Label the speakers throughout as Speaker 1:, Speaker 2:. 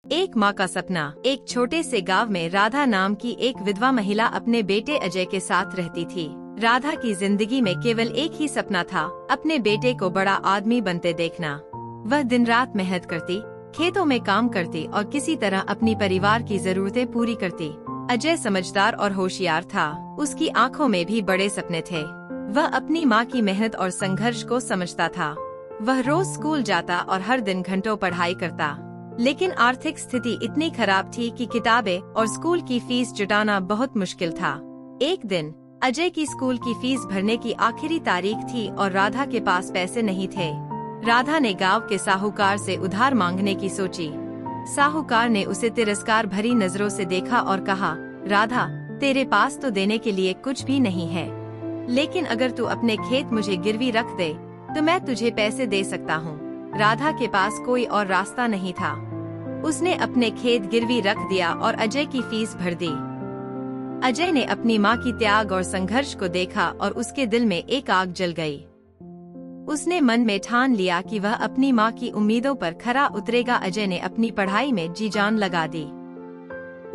Speaker 1: एक माँ का सपना। एक छोटे से गांव में राधा नाम की एक विधवा महिला अपने बेटे अजय के साथ रहती थी। राधा की जिंदगी में केवल एक ही सपना था, अपने बेटे को बड़ा आदमी बनते देखना। वह दिन रात मेहनत करती, खेतों में काम करती और किसी तरह अपनी परिवार की जरूरतें पूरी करती। अजय समझदार और होशियार था, उसकी आंखों में भी बड़े सपने थे। वह अपनी माँ की मेहनत और संघर्ष को समझता था। वह रोज स्कूल जाता और हर दिन घंटों पढ़ाई करता, लेकिन आर्थिक स्थिति इतनी खराब थी कि किताबें और स्कूल की फीस जुटाना बहुत मुश्किल था। एक दिन अजय की स्कूल की फीस भरने की आखिरी तारीख थी और राधा के पास पैसे नहीं थे। राधा ने गांव के साहूकार से उधार मांगने की सोची। साहूकार ने उसे तिरस्कार भरी नजरों से देखा और कहा, राधा, तेरे पास तो देने के लिए कुछ भी नहीं है, लेकिन अगर तू अपने खेत मुझे गिरवी रख दे तो मैं तुझे पैसे दे सकता हूँ। राधा के पास कोई और रास्ता नहीं था। उसने अपने खेत गिरवी रख दिया और अजय की फीस भर दी। अजय ने अपनी माँ की त्याग और संघर्ष को देखा और उसके दिल में एक आग जल गई। उसने मन में ठान लिया कि वह अपनी माँ की उम्मीदों पर खरा उतरेगा। अजय ने अपनी पढ़ाई में जी जान लगा दी।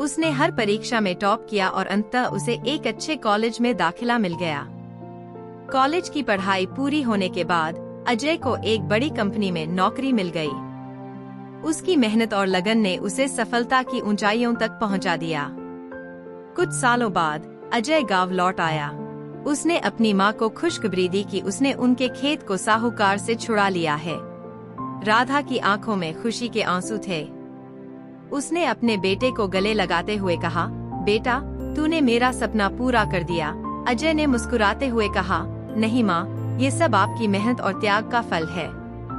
Speaker 1: उसने हर परीक्षा में टॉप किया और अंततः उसे एक अच्छे कॉलेज में दाखिला मिल गया। कॉलेज की पढ़ाई पूरी होने के बाद अजय को एक बड़ी कंपनी में नौकरी मिल गई। उसकी मेहनत और लगन ने उसे सफलता की ऊंचाइयों तक पहुंचा दिया। कुछ सालों बाद अजय गांव लौट आया। उसने अपनी मां को खुशखबरी दी कि उसने उनके खेत को साहूकार से छुड़ा लिया है। राधा की आंखों में खुशी के आंसू थे। उसने अपने बेटे को गले लगाते हुए कहा, बेटा, तूने मेरा सपना पूरा कर दिया। अजय ने मुस्कुराते हुए कहा, नहीं माँ, ये सब आपकी मेहनत और त्याग का फल है।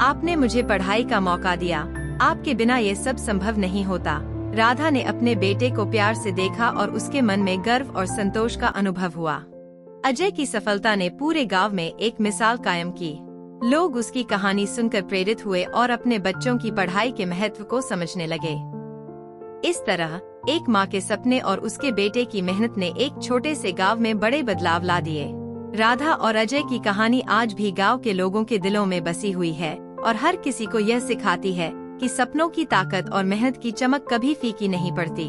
Speaker 1: आपने मुझे पढ़ाई का मौका दिया, आपके बिना ये सब संभव नहीं होता। राधा ने अपने बेटे को प्यार से देखा और उसके मन में गर्व और संतोष का अनुभव हुआ। अजय की सफलता ने पूरे गांव में एक मिसाल कायम की। लोग उसकी कहानी सुनकर प्रेरित हुए और अपने बच्चों की पढ़ाई के महत्व को समझने लगे। इस तरह एक माँ के सपने और उसके बेटे की मेहनत ने एक छोटे से गांव में बड़े बदलाव ला दिए। राधा और अजय की कहानी आज भी गांव के लोगों के दिलों में बसी हुई है और हर किसी को यह सिखाती है कि सपनों की ताकत और मेहनत की चमक कभी फीकी नहीं पड़ती।